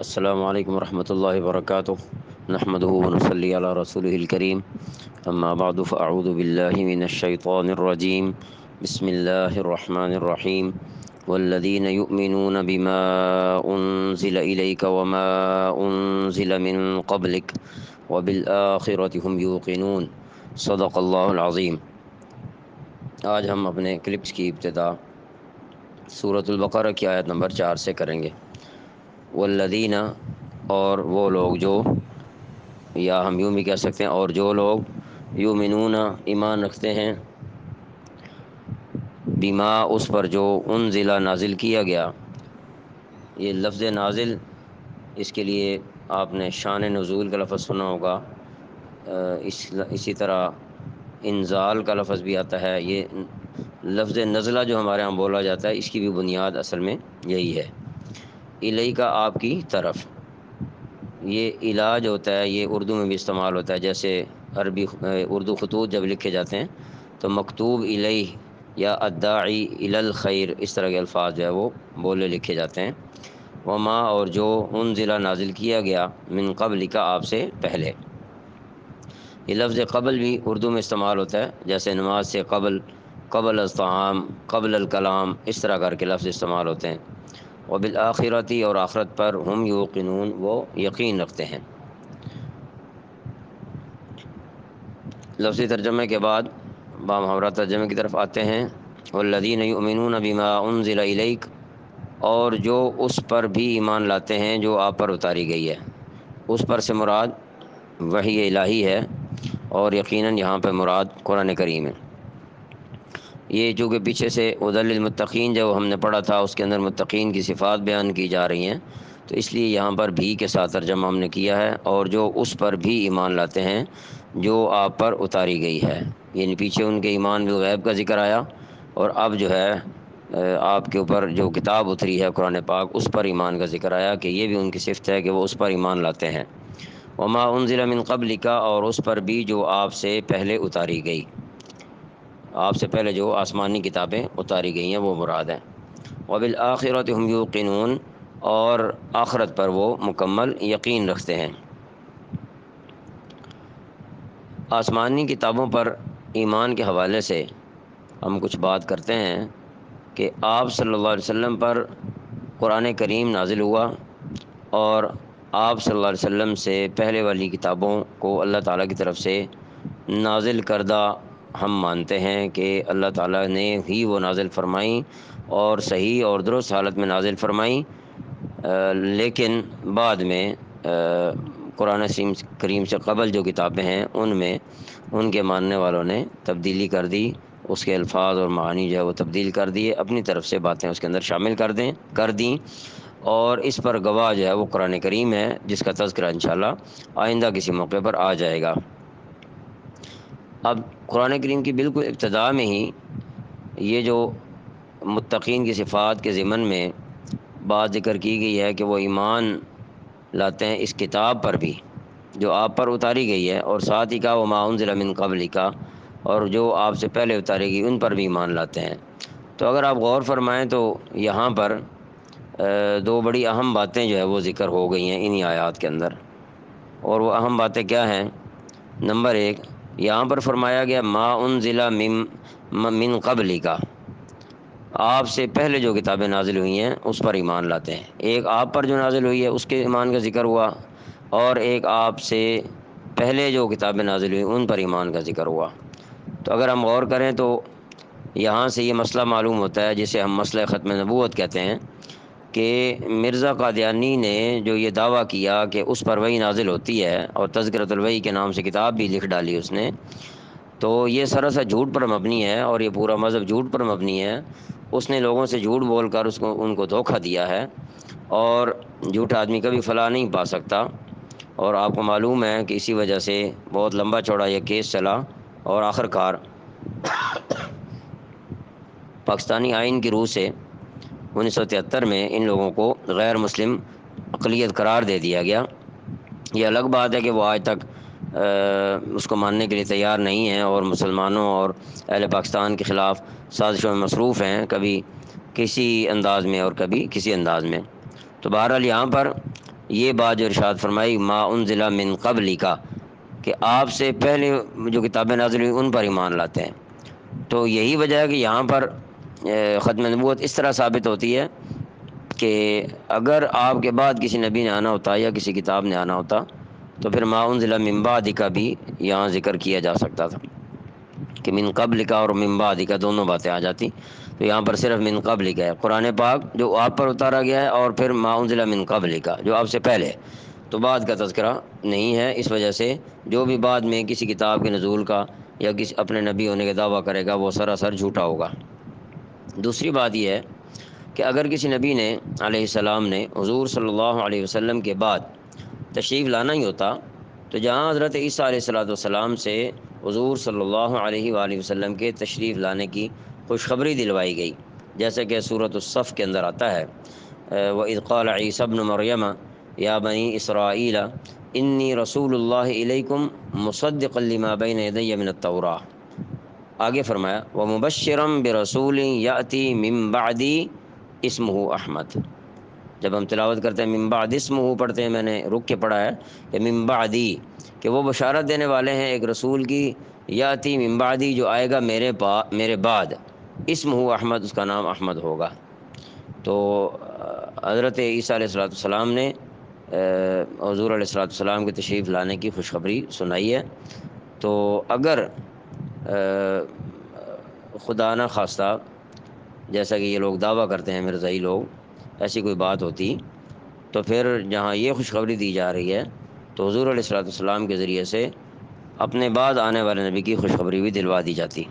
السلام علیکم ورحمۃ اللہ وبرکاتہ نحمدہ ونصلی علی رسولہ الکریم اما بعد فاعوذ باللہ من الشیطان الرجیم بسم اللہ الرحمن الرحیم والذین یؤمنون بما انزل الیک وما انزل من قبلک وبالآخرۃ هم یوقنون صدق اللہ العظیم۔ آج ہم اپنے کلپس کی ابتدا سورۃ البقرہ کی آیت نمبر 4 سے کریں گے۔ والذین، اور وہ لوگ جو، یا ہم یوں بھی کہہ سکتے ہیں اور جو لوگ یؤمنون ایمان رکھتے ہیں، بما اس پر جو انزل نازل کیا گیا۔ یہ لفظ نازل، اس کے لیے آپ نے شان نزول کا لفظ سنا ہوگا، اسی طرح انزال کا لفظ بھی آتا ہے۔ یہ لفظ نزلہ جو ہمارے ہاں بولا جاتا ہے، اس کی بھی بنیاد اصل میں یہی ہے، الیک کا آپ کی طرف۔ یہ علاج ہوتا ہے، یہ اردو میں بھی استعمال ہوتا ہے، جیسے اردو خطوط جب لکھے جاتے ہیں تو مکتوب الیہ یا الداعی الی الخیر، اس طرح کے الفاظ جو ہے وہ بولے لکھے جاتے ہیں۔ وما، اور جو انزل نازل کیا گیا، من قبل کا آپ سے پہلے۔ یہ لفظ قبل بھی اردو میں استعمال ہوتا ہے، جیسے نماز سے قبل، قبل الطعام، قبل الکلام، اس طرح کر کے لفظ استعمال ہوتے ہیں۔ وبالآخرۃ، اور آخرت پر، ہم یوقنون، وہ یقین رکھتے ہیں۔ لفظی ترجمے کے بعد بامحاورہ ترجمے کی طرف آتے ہیں۔ والذین یؤمنون بما انزل الیک، اور جو اس پر بھی ایمان لاتے ہیں جو آپ پر اتاری گئی ہے۔ اس پر سے مراد وحی الہی ہے، اور یقیناً یہاں پہ مراد قرآن کریم ہے۔ یہ چونکہ پیچھے سے ہدی للمتقین جو ہم نے پڑھا تھا، اس کے اندر متقین کی صفات بیان کی جا رہی ہیں، تو اس لیے یہاں پر بھی کے ساتھ ترجمہ ہم نے کیا ہے، اور جو اس پر بھی ایمان لاتے ہیں جو آپ پر اتاری گئی ہے۔ یعنی پیچھے ان کے ایمان بالغیب کا ذکر آیا، اور اب جو ہے آپ کے اوپر جو کتاب اتری ہے قرآن پاک، اس پر ایمان کا ذکر آیا کہ یہ بھی ان کی صفت ہے کہ وہ اس پر ایمان لاتے ہیں۔ وما انزل من قبلک، اور اس پر بھی جو آپ سے پہلے اتاری گئی، آپ سے پہلے جو آسمانی کتابیں اتاری گئی ہیں وہ مراد ہیں۔ وبالآخرۃ هم یوقنون، اور آخرت پر وہ مکمل یقین رکھتے ہیں۔ آسمانی کتابوں پر ایمان کے حوالے سے ہم کچھ بات کرتے ہیں کہ آپ صلی اللہ علیہ وسلم پر قرآن کریم نازل ہوا، اور آپ صلی اللہ علیہ وسلم سے پہلے والی کتابوں کو اللہ تعالیٰ کی طرف سے نازل کردہ ہم مانتے ہیں کہ اللہ تعالیٰ نے ہی وہ نازل فرمائیں، اور صحیح اور درست حالت میں نازل فرمائیں، لیکن بعد میں قرآن کریم سے قبل جو کتابیں ہیں ان میں ان کے ماننے والوں نے تبدیلی کر دی، اس کے الفاظ اور معانی جو ہے وہ تبدیل کر دیے، اپنی طرف سے باتیں اس کے اندر شامل کر دیں، اور اس پر گواہ جو ہے وہ قرآن کریم ہے، جس کا تذکرہ انشاءاللہ آئندہ کسی موقع پر آ جائے گا۔ اب قرآن کریم کی بالکل ابتدا میں ہی یہ جو متقین کی صفات کے ضمن میں بات ذکر کی گئی ہے کہ وہ ایمان لاتے ہیں اس کتاب پر بھی جو آپ پر اتاری گئی ہے، اور ساتھ ہی کہا وما انزل من قبلک، اور جو آپ سے پہلے اتاری گئی ان پر بھی ایمان لاتے ہیں۔ تو اگر آپ غور فرمائیں تو یہاں پر دو بڑی اہم باتیں جو ہے وہ ذکر ہو گئی ہیں انہی آیات کے اندر، اور وہ اہم باتیں کیا ہیں؟ نمبر ایک، یہاں پر فرمایا گیا ما انزل من قبلک، آپ سے پہلے جو کتابیں نازل ہوئی ہیں اس پر ایمان لاتے ہیں۔ ایک آپ پر جو نازل ہوئی ہے اس کے ایمان کا ذکر ہوا، اور ایک آپ سے پہلے جو کتابیں نازل ہوئی ان پر ایمان کا ذکر ہوا۔ تو اگر ہم غور کریں تو یہاں سے یہ مسئلہ معلوم ہوتا ہے، جسے ہم مسئلہ ختم نبوت کہتے ہیں، کہ مرزا قادیانی نے جو یہ دعویٰ کیا کہ اس پر وحی نازل ہوتی ہے، اور تذکرۃ الوحی کے نام سے کتاب بھی لکھ ڈالی اس نے، تو یہ سراسر جھوٹ پر مبنی ہے، اور یہ پورا مذہب جھوٹ پر مبنی ہے۔ اس نے لوگوں سے جھوٹ بول کر ان کو دھوکہ دیا ہے، اور جھوٹا آدمی کبھی فلاح نہیں پا سکتا۔ اور آپ کو معلوم ہے کہ اسی وجہ سے بہت لمبا چوڑا یہ کیس چلا، اور آخر کار پاکستانی آئین کی روح سے 1973 میں ان لوگوں کو غیر مسلم اقلیت قرار دے دیا گیا۔ یہ الگ بات ہے کہ وہ آج تک اس کو ماننے کے لیے تیار نہیں ہیں، اور مسلمانوں اور اہل پاکستان کے خلاف سازشوں میں مصروف ہیں، کبھی کسی انداز میں اور کبھی کسی انداز میں۔ تو بہرحال یہاں پر یہ بات جو ارشاد فرمائی ما انزل من قبل کا، کہ آپ سے پہلے جو کتابیں نازل ہوئی ان پر ایمان لاتے ہیں. تو یہی وجہ ہے کہ یہاں پر ختم نبوت اس طرح ثابت ہوتی ہے کہ اگر آپ کے بعد کسی نبی نے آنا ہوتا یا کسی کتاب نے آنا ہوتا تو پھر ما انزل من بعد کا بھی یہاں ذکر کیا جا سکتا تھا کہ من قبل کا اور من بعد کا دونوں باتیں آ جاتی. تو یہاں پر صرف من قبل کا ہے، قرآن پاک جو آپ پر اتارا گیا ہے، اور پھر ما انزل من قبل کا جو آپ سے پہلے، تو بعد کا تذکرہ نہیں ہے. اس وجہ سے جو بھی بعد میں کسی کتاب کے نزول کا یا کسی اپنے نبی ہونے کا دعویٰ کرے گا وہ سراسر جھوٹا ہوگا. دوسری بات یہ ہے کہ اگر کسی نبی نے علیہ السلام نے حضور صلی اللہ علیہ وسلم کے بعد تشریف لانا ہی ہوتا تو جہاں حضرت عیسیٰ علیہ السلام سے حضور صلی اللہ علیہ وآلہ وسلم کے تشریف لانے کی خوشخبری دلوائی گئی، جیسے کہ سورۃ الصف کے اندر آتا ہے وَإِذْ قَالَ عِيسَى ابْنُ مَرْيَمَ يَا بَنِي إِسْرَائِيلَ إِنِّي رَسُولُ اللَّهِ إِلَيْكُمْ مُصَدِّقًا لِمَا بَيْنَ يَدَيَّ مِنَ التَّوْرَاةِ. آگے فرمایا وَمُبَشِّرًا بِرَسُولٍ يَأْتِي مِن بَعْدِي اسمہ احمد. جب ہم تلاوت کرتے ہیں من بعد اسمہ پڑھتے ہیں، میں نے رک کے پڑھا ہے کہ من بعدی، کہ وہ بشارت دینے والے ہیں ایک رسول کی، یاتی من بعدی جو آئے گا میرے بعد، اسمہ احمد، اس کا نام احمد ہوگا. تو حضرت عیسیٰ علیہ السلام نے حضور علیہ السلام کے تشریف لانے کی خوشخبری سنائی ہے. تو اگر خدا نہ خواستہ جیسا کہ یہ لوگ دعویٰ کرتے ہیں مرزائی لوگ، ایسی کوئی بات ہوتی تو پھر جہاں یہ خوشخبری دی جا رہی ہے تو حضور علیہ السلام کے ذریعے سے اپنے بعد آنے والے نبی کی خوشخبری بھی دلوا دی جاتی.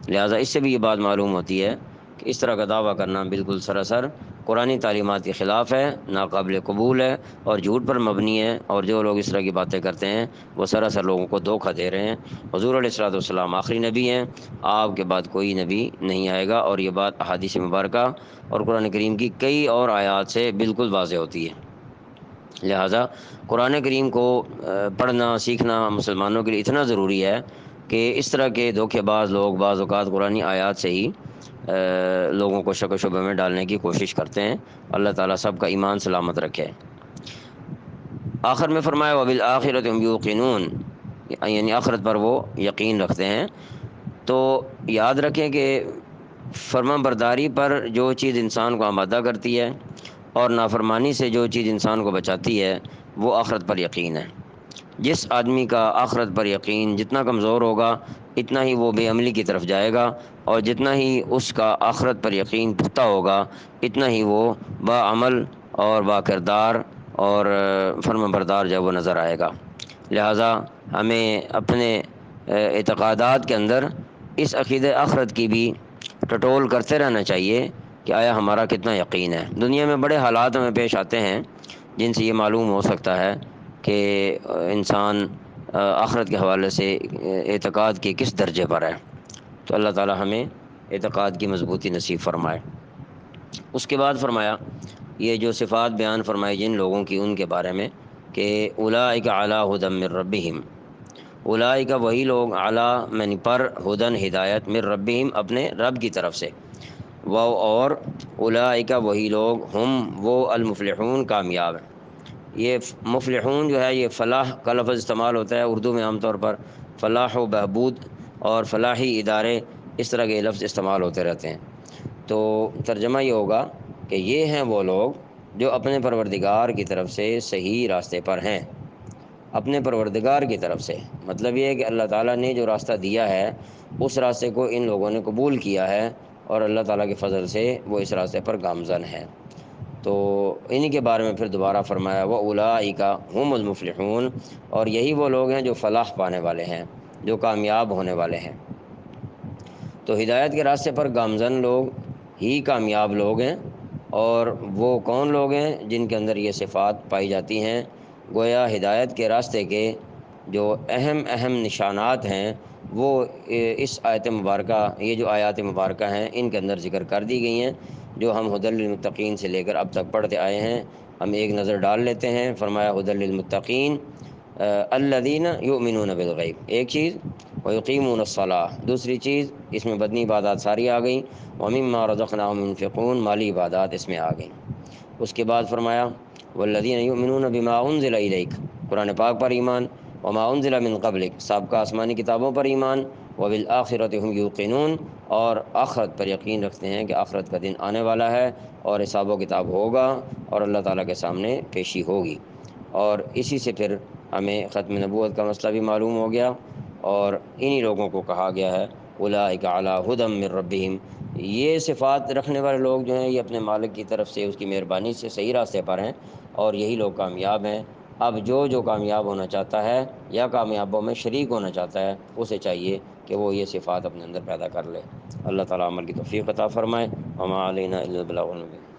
لہٰذا اس سے بھی یہ بات معلوم ہوتی ہے کہ اس طرح کا دعویٰ کرنا بالکل سراسر قرآنی تعلیمات کے خلاف ہے، ناقابل قبول ہے اور جھوٹ پر مبنی ہے. اور جو لوگ اس طرح کی باتیں کرتے ہیں وہ سراسر لوگوں کو دھوکہ دے رہے ہیں. حضور علیہ السلام آخری نبی ہیں، آپ کے بعد کوئی نبی نہیں آئے گا، اور یہ بات احادیث مبارکہ اور قرآن کریم کی کئی اور آیات سے بالکل واضح ہوتی ہے. لہٰذا قرآن کریم کو پڑھنا سیکھنا مسلمانوں کے لیے اتنا ضروری ہے کہ اس طرح کے دھوکے باز لوگ بعض اوقات قرآنی آیات سے ہی لوگوں کو شک و شبہ میں ڈالنے کی کوشش کرتے ہیں. اللہ تعالیٰ سب کا ایمان سلامت رکھے. آخر میں فرمایا وَبِالْآخِرَةِ هُمْ يُوقِنُونَ، یعنی آخرت پر وہ یقین رکھتے ہیں. تو یاد رکھیں کہ فرما برداری پر جو چیز انسان کو آمادہ کرتی ہے اور نافرمانی سے جو چیز انسان کو بچاتی ہے وہ آخرت پر یقین ہے. جس آدمی کا آخرت پر یقین جتنا کمزور ہوگا اتنا ہی وہ بے عملی کی طرف جائے گا، اور جتنا ہی اس کا آخرت پر یقین پختہ ہوگا اتنا ہی وہ باعمل اور با کردار اور فرما بردار جو وہ نظر آئے گا. لہٰذا ہمیں اپنے اعتقادات کے اندر اس عقیدہ آخرت کی بھی ٹٹول کرتے رہنا چاہیے کہ آیا ہمارا کتنا یقین ہے. دنیا میں بڑے حالات ہمیں پیش آتے ہیں جن سے یہ معلوم ہو سکتا ہے کہ انسان آخرت کے حوالے سے اعتقاد کے کس درجے پر ہے. تو اللہ تعالی ہمیں اعتقاد کی مضبوطی نصیب فرمائے. اس کے بعد فرمایا یہ جو صفات بیان فرمائی جن لوگوں کی ان کے بارے میں کہ اولئک علی ھدی من ربہم، اولئک وہی لوگ اعلیٰ یعنی پر ہدن ہدایت من ربہم اپنے رب کی طرف سے، اور اولئک وہی لوگ ہم وہ المفلحون کامیاب ہیں. یہ مفلحون جو ہے یہ فلاح کا لفظ استعمال ہوتا ہے اردو میں عام طور پر، فلاح و بہبود اور فلاحی ادارے اس طرح کے لفظ استعمال ہوتے رہتے ہیں. تو ترجمہ یہ ہوگا کہ یہ ہیں وہ لوگ جو اپنے پروردگار کی طرف سے صحیح راستے پر ہیں. اپنے پروردگار کی طرف سے مطلب یہ ہے کہ اللہ تعالیٰ نے جو راستہ دیا ہے اس راستے کو ان لوگوں نے قبول کیا ہے، اور اللہ تعالیٰ کے فضل سے وہ اس راستے پر گامزن ہیں. تو انہی کے بارے میں پھر دوبارہ فرمایا وَأُولَٰئِکَ هُمُ الْمُفْلِحُونَ، اور یہی وہ لوگ ہیں جو فلاح پانے والے ہیں، جو کامیاب ہونے والے ہیں. تو ہدایت کے راستے پر گامزن لوگ ہی کامیاب لوگ ہیں. اور وہ کون لوگ ہیں جن کے اندر یہ صفات پائی جاتی ہیں؟ گویا ہدایت کے راستے کے جو اہم نشانات ہیں وہ اس آیت مبارکہ، یہ جو آیات مبارکہ ہیں ان کے اندر ذکر کر دی گئی ہیں جو ہم ھدی للمتقین سے لے کر اب تک پڑھتے آئے ہیں. ہم ایک نظر ڈال لیتے ہیں. فرمایا ھدی للمتقین الذین یؤمنون بالغیب، ایک چیز، ویقیمون الصلاۃ دوسری چیز، اس میں بدنی عبادات ساری آ گئیں، ومما رزقناہم ينفقون مالی عبادات اس میں آ گئیں. اس کے بعد فرمایا والذین یؤمنون بما انزل الیک، قرآن پاک پر ایمان، وما انزل من قبلک، سابقہ آسمانی کتابوں پر ایمان، وبالآخرۃ هم یوقنون، اور آخرت پر یقین رکھتے ہیں کہ آخرت کا دن آنے والا ہے اور حساب و کتاب ہوگا اور اللہ تعالیٰ کے سامنے پیشی ہوگی۔ اور اسی سے پھر ہمیں ختم نبوت کا مسئلہ بھی معلوم ہو گیا، اور انہی لوگوں کو کہا گیا ہے اولئک علی ھدی من ربہم، یہ صفات رکھنے والے لوگ جو ہیں یہ اپنے مالک کی طرف سے اس کی مہربانی سے صحیح راستے پر ہیں، اور یہی لوگ کامیاب ہیں۔ اب جو کامیاب ہونا چاہتا ہے یا کامیابوں میں شریک ہونا چاہتا ہے، اسے چاہیے کہ وہ یہ صفات اپنے اندر پیدا کر لے۔ اللہ تعالیٰ عمل کی توفیق عطا فرمائے۔ وما علینا الا البلاغ المبین۔